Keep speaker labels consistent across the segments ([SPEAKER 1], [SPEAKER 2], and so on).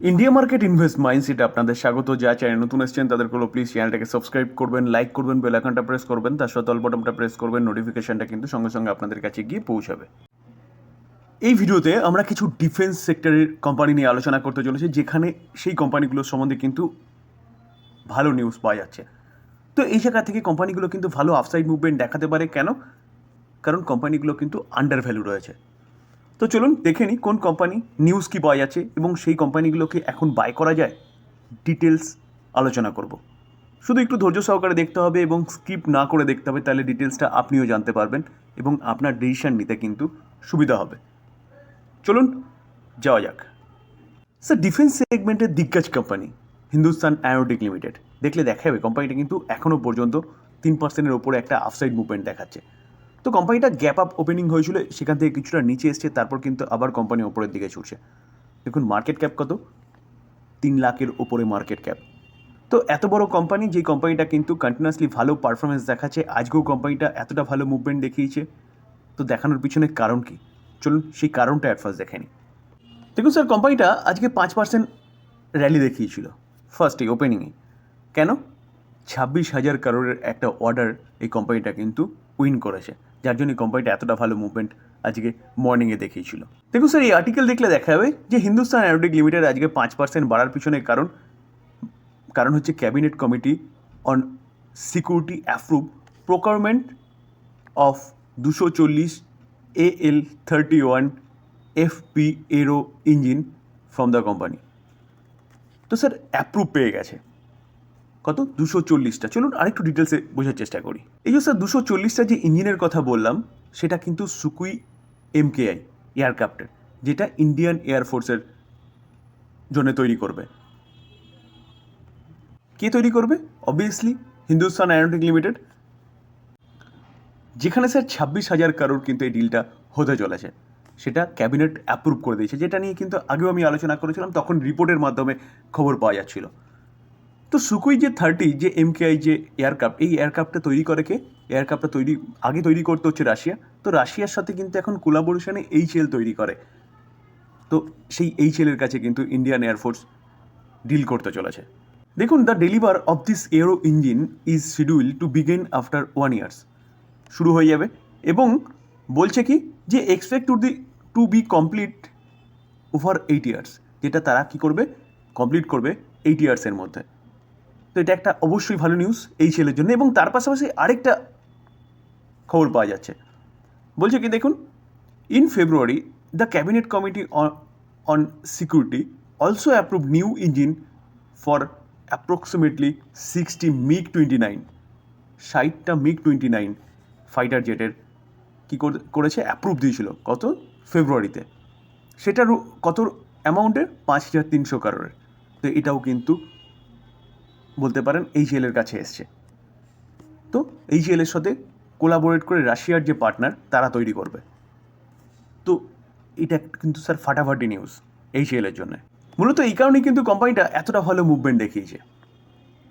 [SPEAKER 1] India market invest মাইন্ডসেটে আপনাদের স্বাগত। যা চ্যানেল নতুন এসেছেন তাদেরগুলো প্লিজ চ্যানেলটাকে সাবস্ক্রাইব করবেন, লাইক করবেন, বেল আইকনটা প্রেস করবেন, তার সাথে অল বাটনটা প্রেস করবেন। নোটিফিকেশনটা কিন্তু সঙ্গে সঙ্গে আপনাদের কাছে গিয়ে পৌঁছাবে। এই ভিডিওতে আমরা কিছু ডিফেন্স সেক্টরের কোম্পানি নিয়ে আলোচনা করতে চলেছি, যেখানে সেই কোম্পানিগুলোর সম্বন্ধে কিন্তু ভালো নিউজ পাওয়া যাচ্ছে। তো এই জায়গা থেকে কোম্পানিগুলো কিন্তু ভালো আপসাইড মুভমেন্ট দেখাতে পারে। কেন? কারণ কোম্পানিগুলো কিন্তু আন্ডার ভ্যালু রয়েছে। তো চলুন দেখে নিই কোন কোম্পানি, নিউজ কী পাওয়া যাচ্ছে এবং সেই কোম্পানিগুলোকে এখন বাই করা যায়। ডিটেলস আলোচনা করব। শুধু একটু ধৈর্য সহকারে দেখতে হবে এবং স্কিপ না করে দেখতে হবে, তাহলে ডিটেলসটা আপনিও জানতে পারবেন এবং আপনার ডিসিশন নিতে কিন্তু সুবিধা হবে। চলুন যাওয়া যাক। স্যার, ডিফেন্স সেগমেন্টের দিগ্গজ কোম্পানি হিন্দুস্তান অ্যারোনটিক লিমিটেড দেখলে দেখা যাবে কোম্পানিটা কিন্তু এখনও পর্যন্ত 3%-এর ওপরে একটা আপসাইড মুভমেন্ট দেখাচ্ছে। তো কোম্পানিটা গ্যাপ আপ ওপেনিং হয়েছিল, সেখান থেকে কিছুটা নিচে এসছে, তারপর কিন্তু আবার কোম্পানি ওপরের দিকে ছুটছে। দেখুন মার্কেট ক্যাপ কত, 3 লাখের ওপরে মার্কেট ক্যাপ। তো এত বড় কোম্পানি, যে কোম্পানিটা কিন্তু কন্টিনিউয়াসলি ভালো পারফরমেন্স দেখাচ্ছে, আজকেও কোম্পানিটা এতটা ভালো মুভমেন্ট দেখিয়েছে। তো দেখানোর পিছনে কারণ কি? চলুন সেই কারণটা অ্যাট ফার্স্ট দেখে নিই। দেখুন স্যার, কোম্পানিটা আজকে 5% র্যালি দেখিয়েছিল ফার্স্টে ওপেনিংয়ে। কেন? 26,000 কারোরের একটা অর্ডার এই কোম্পানিটা কিন্তু উইন করেছে, যার জন্য কোম্পানিটা এতটা ভালো মুভমেন্ট আজকে মর্নিংয়ে দেখিয়েছিল। দেখুন স্যার, এই আর্টিকেল দেখলে দেখা যাবে যে হিন্দুস্তান অ্যারোনটিক লিমিটেড আজকে 5% বাড়ার পিছনে কারণ হচ্ছে cabinet committee on security approve procurement of 240 AL-31 FP aero engine from the company. তো স্যার অ্যাপ্রুভ পেয়ে গেছে কত? 240টা। চলুন আরেকটু ডিটেলসে বোঝার চেষ্টা করি। এই যে স্যার 240টা যে ইঞ্জিনের কথা বললাম, সেটা কিন্তু সুকুই MKI এয়ারক্রাফটের, যেটা ইন্ডিয়ান এয়ারফোর্সের জন্য তৈরি করবে। কে তৈরি করবে? অবভিয়াসলি হিন্দুস্তান অ্যারোনটিক লিমিটেড, যেখানে স্যার 26,000 কারোর কিন্তু এই ডিলটা হতে চলেছে। সেটা ক্যাবিনেট অ্যাপ্রুভ করে দিয়েছে, যেটা নিয়ে কিন্তু আগেও আমি আলোচনা করেছিলাম, তখন রিপোর্টের মাধ্যমে খবর পাওয়া যাচ্ছিল। তো সুকুই যে 30 যে MKI যে এয়ারক্রাফট, এই এয়ারক্রাফটটা তৈরি করে কে? এয়ারক্রাফটটা আগে তৈরি করতে হচ্ছে রাশিয়া। তো রাশিয়ার সাথে কিন্তু এখন কোলাবোরেশনে HAL তৈরি করে। তো সেই HAL এর কাছে কিন্তু ইন্ডিয়ান এয়ারফোর্স ডিল করতে চলেছে। দেখুন, the deliver of this aero engine is schedule to begin after 1 year. শুরু হয়ে যাবে এবং বলছে কি যে expect to be complete over 8 years, যেটা তারা কি করবে? কমপ্লিট করবে 8 ইয়ার্সের মধ্যে। তো এটা একটা অবশ্যই ভালো নিউজ এই ছেলের জন্য। এবং তার পাশাপাশি আরেকটা খবর পাওয়া যাচ্ছে, বলছে কি দেখুন, in February the cabinet committee on security also approve new engine for approximately 60 MiG-29, 60টা MiG-29 ফাইটার জেটের কী করেছে? অ্যাপ্রুভ দিয়েছিল কত? ফেব্রুয়ারিতে। সেটার কত অ্যামাউন্টের? 5,300 কারোরের। তো এটাও কিন্তু বলতে পারেন HAL এর কাছে এসছে। তো HAL এর সাথে কোলাবোরেট করে রাশিয়ার যে পার্টনার, তারা তৈরি করবে। তো এটা কিন্তু স্যার ফাটাফাটি নিউজ HAL এর জন্য। মূলত এই কারণেই কিন্তু কোম্পানিটা এতটা ভালো মুভমেন্ট দেখিয়েছে।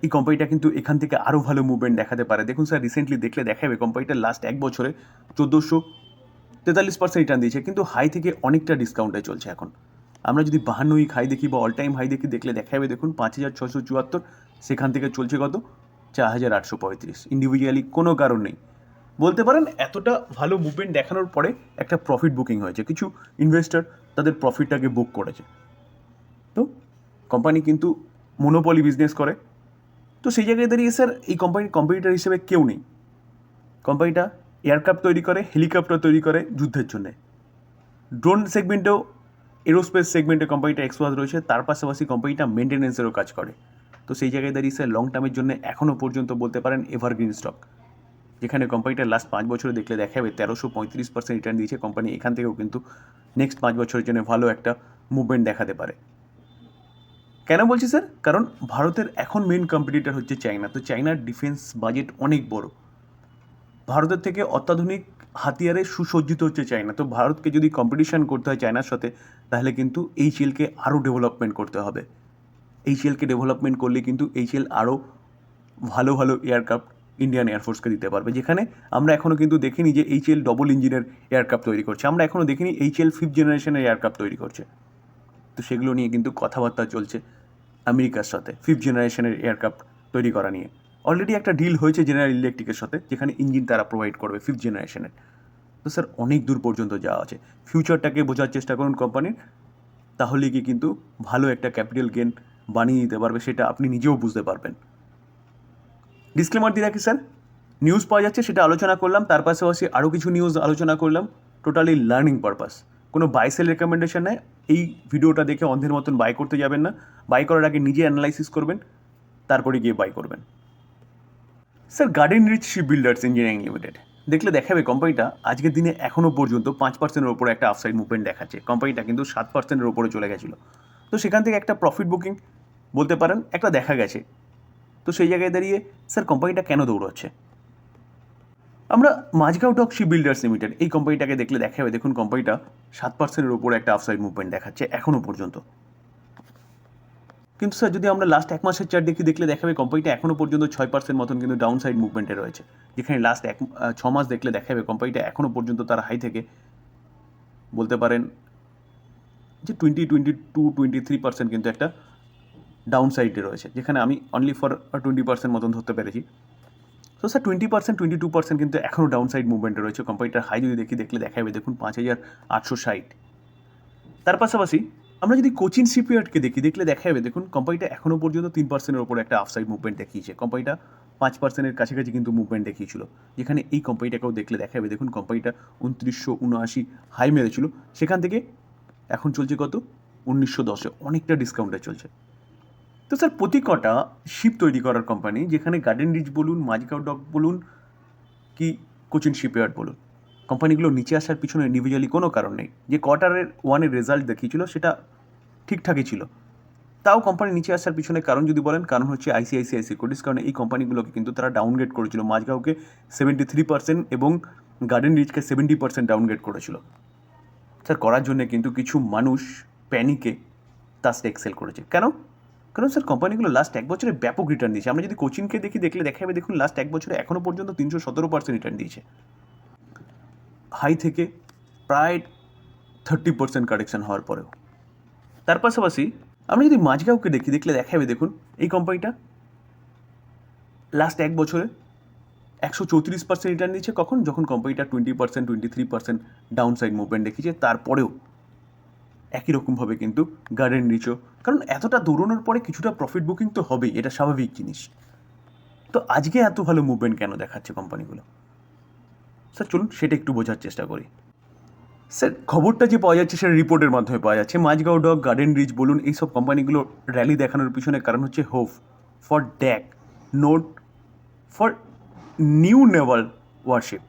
[SPEAKER 1] এই কোম্পানিটা কিন্তু এখান থেকে আরও ভালো মুভমেন্ট দেখাতে পারে। দেখুন স্যার, রিসেন্টলি দেখলে দেখা যাবে কোম্পানিটা লাস্ট 1 বছরে 1443% রিটার্ন দিয়েছে, কিন্তু হাই থেকে অনেকটা ডিসকাউন্টে চলছে এখন। আমরা যদি 52 হাই দেখি বা অল টাইম হাই দেখি, দেখলে দেখা যাবে দেখুন 5,674, সেখান থেকে চলছে কত? 4,835। ইন্ডিভিজুয়ালি কোনো কারণ নেই, বলতে পারেন এতটা ভালো মুভমেন্ট দেখানোর পরে একটা প্রফিট বুকিং হয়েছে, কিছু ইনভেস্টর তাদের প্রফিটটাকে বুক করেছে। তো কোম্পানি কিন্তু মনোপলি বিজনেস করে। তো সেই জায়গায় দাঁড়িয়ে স্যার এই কোম্পানির কম্পিটিটর হিসেবে কেউ নেই। কোম্পানিটা এয়ারক্রাফট তৈরি করে, হেলিকপ্টার তৈরি করে যুদ্ধের জন্যে, ড্রোন সেগমেন্টেও, এরোস্পেস সেগমেন্টে কোম্পানিটা এক্সপার্ট রয়েছে। তার পাশাপাশি কোম্পানিটা মেনটেন্যান্সেরও কাজ করে। তো সেই জায়গায় দাঁড়িয়ে স্যার লং টার্মের জন্য এখনও পর্যন্ত বলতে পারেন এভারগ্রিন স্টক, যেখানে কোম্পানিটা লাস্ট 5 বছরে দেখলে দেখা যাবে 1335% রিটার্ন দিয়েছে। কোম্পানি এখান থেকেও কিন্তু নেক্সট 5 বছরের জন্য ভালো একটা মুভমেন্ট দেখাতে পারে। কেন বলছি স্যার? কারণ ভারতের এখন মেন কম্পিটিটর হচ্ছে চায়না। তো চায়নার ডিফেন্স বাজেট অনেক বড়, ভারতের থেকে অত্যাধুনিক হাতিয়ারে সুসজ্জিত হচ্ছে চায়না। তো ভারতকে যদি কম্পিটিশন করতে হয় চায়নার সাথে, তাহলে কিন্তু HALকে আরও ডেভেলপমেন্ট করতে হবে। HALকে ডেভেলপমেন্ট করলে কিন্তু HAL আরও ভালো ভালো এয়ারক্রাফট ইন্ডিয়ান এয়ারফোর্সকে দিতে পারবে, যেখানে আমরা এখনও কিন্তু দেখিনি যে HAL ডবল ইঞ্জিনের এয়ারক্রাফট তৈরি করছে। আমরা এখনও দেখিনি HAL 5th জেনারেশনের এয়ারক্রাফট তৈরি করছে। তো সেগুলো নিয়ে কিন্তু কথাবার্তা চলছে আমেরিকার সাথে 5th জেনারেশনের এয়ারক্রাফট তৈরি করা নিয়ে। অলরেডি একটা ডিল হয়েছে জেনারেল ইলেকট্রিকের সাথে, যেখানে ইঞ্জিন তারা প্রোভাইড করবে 5th জেনারেশনের। তো স্যার অনেক দূর পর্যন্ত যাওয়া আছে। ফিউচারটাকে বোঝার চেষ্টা করুন কোম্পানির, তাহলে কি কিন্তু ভালো একটা ক্যাপিটাল গেন বানিয়ে দিতে পারবে, সেটা আপনি নিজেও বুঝতে পারবেন। ডিসক্লেমার দিয়ে রাখি স্যার, নিউজ পাওয়া যাচ্ছে সেটা আলোচনা করলাম, তার পাশাপাশি আরও কিছু নিউজ আলোচনা করলাম, টোটালি লার্নিং পারপাস। কোনো বাই সেল রেকমেন্ডেশন নেই। এই ভিডিওটা দেখে অন্ধের মতন বাই করতে যাবেন না। বাই করার আগে নিজে অ্যানালাইসিস করবেন, তারপরে গিয়ে বাই করবেন। Sir Garden reach ship Builders Engineering Limited দেখলে দেখাবে কোম্পানিটা আজকের দিনে এখনও পর্যন্ত 5%-এর ওপরে একটা আফসাইড মুভমেন্ট দেখাচ্ছে। কোম্পানিটা কিন্তু 7%-এর ওপরে চলে গেছিলো। তো সেখান থেকে একটা প্রফিট বুকিং বলতে পারেন একটা দেখা গেছে। তো সেই জায়গায় দাঁড়িয়ে স্যার কোম্পানিটা কেন দৌড়চ্ছে? আমরা মাঝগাঁও ডক শিপ বিল্ডার্স লিমিটেড এই কোম্পানিটাকে দেখলে দেখাবে, দেখুন কোম্পানিটা 7%-এর ওপরে একটা আফসাইড মুভমেন্ট দেখাচ্ছে এখনও পর্যন্ত। কিন্তু স্যার যদি আমরা লাস্ট 1 মাসের চার্ট দেখলে দেখাবে কোম্পানিটা এখনও পর্যন্ত 6% মতন কিন্তু ডাউন সাইড মুভমেন্টে রয়েছে। যেখানে লাস্ট 6 মাস দেখলে দেখাবে কোম্পানিটা এখনও পর্যন্ত তার হাই থেকে বলতে পারেন যে 22-23% কিন্তু একটা ডাউন সাইডে রয়েছে, যেখানে আমি অনলি ফর 20% মতন ধরতে পেরেছি। তো স্যার 20%-22% কিন্তু এখনও ডাউন সাইড মুভমেন্টে রয়েছে। কোম্পানিটার হাই যদি দেখলে দেখাবে দেখুন 5,860। তার পাশাপাশি আমরা যদি কোচিন শিপইয়ার্ডকে দেখলে দেখা যাবে দেখুন কোম্পানিটা এখনও পর্যন্ত 3%-এর ওপরে একটা আফসাইড মুভমেন্ট দেখিয়েছে। কোম্পানিটা 5%-এর কাছাকাছি কিন্তু মুভমেন্ট দেখিয়েছিল, যেখানে এই কোম্পানিটাকেও দেখলে দেখা যাবে দেখুন কোম্পানিটা 2979 হাই মেরেছিল, সেখান থেকে এখন চলছে কত 1910-এ, অনেকটা ডিসকাউন্টে চলছে। তো স্যার প্রতি কটা শিপ তৈরি করার কোম্পানি, যেখানে গার্ডেন রিচ বলুন, মাঝগাঁও ডক বলুন কি কোচিন শিপইয়ার্ড বলুন, কোম্পানিগুলো নিচে আসার পিছনে ইন্ডিভিজুয়ালি কোনো কারণ নেই। যে কোয়ার্টারের 1-এর রেজাল্ট দেখিয়েছিল সেটা ঠিকঠাকই ছিল, তাও কোম্পানি নিচে আসার পিছনে কারণ যদি বলেন, কারণ হচ্ছে আইসিআইসিআই সিকিউরিটিজ। কারণ এই কোম্পানিগুলোকে কিন্তু তারা ডাউনগ্রেড করেছিল। মাঝগাঁওকে 73% এবং গার্ডেন রিচকে 70% ডাউনগ্রেড করেছিল। স্যার করার জন্য কিন্তু কিছু মানুষ প্যানিকে তার স্টেক সেল করেছে। কেন? কারণ স্যার কোম্পানিগুলো লাস্ট 1 বছরে ব্যাপক রিটার্ন দিয়েছে। আমরা যদি কোচিনকে দেখলে দেখা যাবে দেখুন লাস্ট 1 বছরে এখনও পর্যন্ত 317% রিটার্ন দিয়েছে, হাই থেকে প্রায় 30% কারেকশন হওয়ার পরেও। তার পাশাপাশি আমরা যদি মাঝগাঁওকে দেখলে দেখা যাবে দেখুন এই কোম্পানিটা লাস্ট 1 বছরে 134% রিটার্ন দিয়েছে। কখন? যখন কোম্পানিটা 20%, 23% ডাউন সাইড মুভমেন্ট দেখিয়েছে, তারপরেও একই রকমভাবে কিন্তু গার্ডেন রিচও, কারণ এতটা দৌড়ানোর পরে কিছুটা প্রফিট বুকিং তো হবেই, এটা স্বাভাবিক জিনিস। তো আজকে এত ভালো মুভমেন্ট কেন দেখাচ্ছে কোম্পানিগুলো? স্যার চলুন সেটা একটু বোঝার চেষ্টা করি। স্যার খবরটা যে পাওয়া যাচ্ছে সেটা রিপোর্টের মাধ্যমে পাওয়া যাচ্ছে। মাঝগাঁও ডক, গার্ডেন রিচ বলুন, এইসব কোম্পানিগুলো র্যালি দেখানোর পিছনে কারণ হচ্ছে hope for DAC, note for new Naval warship.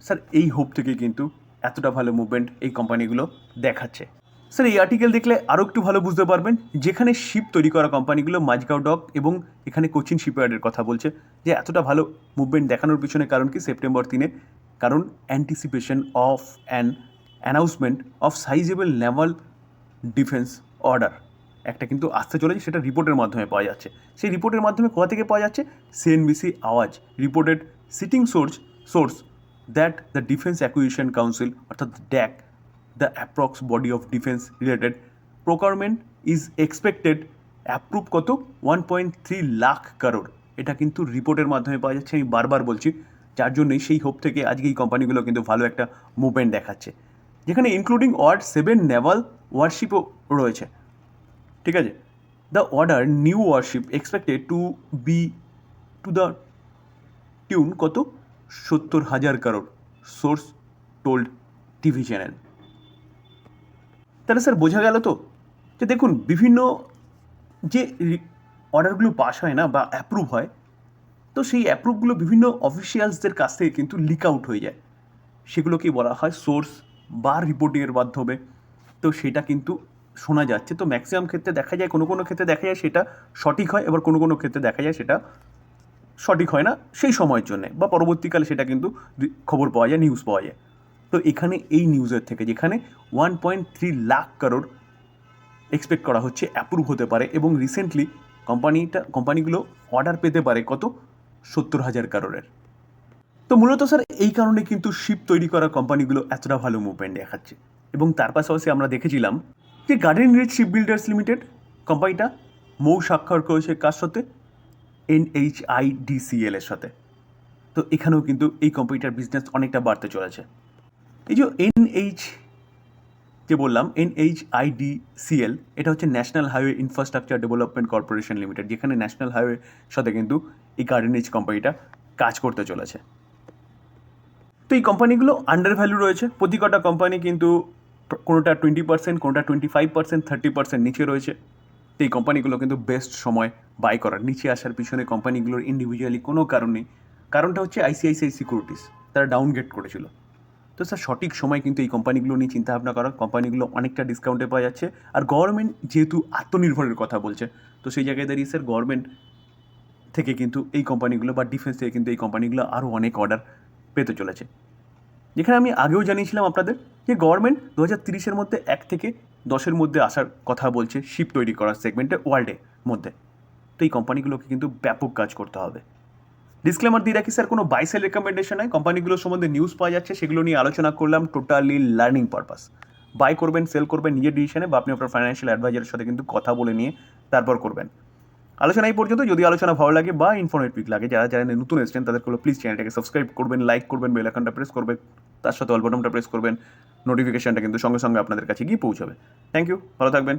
[SPEAKER 1] Sir এই হোপ থেকে কিন্তু এতটা ভালো মুভমেন্ট এই কোম্পানিগুলো দেখাচ্ছে। স্যার এই আর্টিকেল দেখলে আরও একটু ভালো বুঝতে পারবেন, যেখানে শিপ তৈরি করা কোম্পানিগুলো মাঝগাঁও ডক এবং এখানে কোচিন শিপইয়ার্ডের কথা বলছে যে এতটা ভালো মুভমেন্ট দেখানোর পিছনে কারণ কি সেপ্টেম্বর 3-এ, কারণ anticipation of an announcement of sizeable Naval defence order একটা কিন্তু আসতে চলেছে, সেটা রিপোর্টের মাধ্যমে পাওয়া যাচ্ছে। সেই রিপোর্টের মাধ্যমে কোথা থেকে পাওয়া যাচ্ছে? CNBC Awaaz reported citing source that the defence acquisition council অর্থাৎ DAC, the approx body of defense related procurement is expected approve কত 1.3 লাখ কারোর। এটা কিন্তু রিপোর্টের মাধ্যমে পাওয়া যাচ্ছে, আমি বারবার বলছি, যার জন্যই সেই হোপ থেকে আজকে এই কোম্পানিগুলো কিন্তু ভালো একটা মুভমেন্ট দেখাচ্ছে, যেখানে ইনক্লুডিং ওয়ার্ড 7 নেভাল ওয়ারশিপও রয়েছে। ঠিক আছে, the order new warship expected to be to the tune কত 70,000 crore, source told TV channel. তাহলে স্যার বোঝা গেল তো যে দেখুন বিভিন্ন যে অর্ডারগুলো পাস হয় না বা অ্যাপ্রুভ হয়, তো সেই অ্যাপ্রুভগুলো বিভিন্ন অফিসিয়ালসদের কাছ থেকে কিন্তু লিক আউট হয়ে যায়, সেগুলোকেই বলা হয় সোর্স বা রিপোর্টিংয়ের মাধ্যমে। তো সেটা কিন্তু শোনা যাচ্ছে। তো ম্যাক্সিমাম ক্ষেত্রে দেখা যায়, কোনো ক্ষেত্রে দেখা যায় সেটা সঠিক হয়, এবার কোনো ক্ষেত্রে দেখা যায় সেটা সঠিক হয় না সেই সময়ের জন্যে, বা পরবর্তীকালে সেটা কিন্তু খবর পাওয়া যায়, নিউজ পাওয়া যায়। তো এখানে এই নিউজের থেকে যেখানে 1.3 লাখ কারোর এক্সপেক্ট করা হচ্ছে অ্যাপ্রুভ হতে পারে, এবং রিসেন্টলি কোম্পানিগুলো অর্ডার পেতে পারে কত 70,000 কারোরের। তো মূলত স্যার এই কারণে কিন্তু শিপ তৈরি করা কোম্পানিগুলো এতটা ভালো মুভমেন্ট দেখাচ্ছে। এবং তার পাশাপাশি আমরা দেখেছিলাম যে Garden reach ship builders Limited কোম্পানিটা মৌ স্বাক্ষর করেছে কার সাথে? NHIDCL এর সাথে। তো এখানেও কিন্তু এই কোম্পানিটার বিজনেস অনেকটা বাড়তে চলেছে। এই যে যে বললাম NHIDCL, এটা হচ্ছে national highway infrastructure development corporation limited, যেখানে ন্যাশনাল হাইওয়ে সাথে কিন্তু এই গার্ডেন রিচ কোম্পানিটা কাজ করতে চলেছে। তো এই কোম্পানিগুলো আন্ডার ভ্যালু রয়েছে। প্রতি কটা কোম্পানি কিন্তু কোনোটা 20%, কোনোটা 25%, 30% নিচে রয়েছে। তো এই কোম্পানিগুলো কিন্তু বেস্ট সময় বাই করার। নিচে আসার পিছনে কোম্পানিগুলোর ইন্ডিভিজুয়ালি কোনো কারণ নেই। কারণটা হচ্ছে ICICI সিকিউরিটিস, তারা ডাউনগ্রেড করেছিল। তো স্যার সঠিক সময় কিন্তু এই কোম্পানিগুলো নিয়ে চিন্তাভাবনা করা। কোম্পানিগুলো অনেকটা ডিসকাউন্টে পাওয়া যাচ্ছে। আর গভর্নমেন্ট যেহেতু আত্মনির্ভরের কথা বলছে, তো সেই জায়গায় দাঁড়িয়ে স্যার গভর্নমেন্ট থেকে কিন্তু এই কোম্পানিগুলো বা ডিফেন্স থেকে কিন্তু এই কোম্পানিগুলো আরও অনেক অর্ডার পেতে চলেছে। যেখানে আমি আগেও জানিয়েছিলাম আপনাদের যে গভর্নমেন্ট 2030-এর মধ্যে 1 থেকে 10-এর মধ্যে আসার কথা বলছে শিপ তৈরি করার সেগমেন্টে ওয়ার্ল্ডের মধ্যে। তো এই কোম্পানিগুলোকে কিন্তু ব্যাপক কাজ করতে হবে। ডিসক্লেমার দিয়ে রাখি স্যার, কোনো বাই সেল রেকমেন্ডেশন নয়। কোম্পানিগুলোর সম্বন্ধে নিউজ পাওয়া যাচ্ছে, সেগুলো নিয়ে আলোচনা করলাম, টোটালি লার্নিং পারপাস। বাই করবেন, সেল করবেন নিজের ডিসিশনে, বা আপনি আপনার ফাইন্যান্সিয়াল অ্যাডভাইজারের সাথে কিন্তু কথা বলে নিয়ে তারপর করবেন। আলোচনা এই পর্যন্ত। যদি আলোচনা ভালো লাগে বা ইনফরমেটিভ লাগে, যারা চ্যানেলে নতুন এসেছেন তাদেরকে প্লিজ চ্যানেলটাকে সাবস্ক্রাইব করবেন, লাইক করবেন, বেল আইকনটা প্রেস করবেন, তার সাথে অল বাটনটা প্রেস করবেন। নোটিফিকেশনটা কিন্তু সঙ্গে সঙ্গে আপনাদের কাছে গিয়ে পৌঁছাবে। থ্যাংক ইউ, ভালো থাকবেন।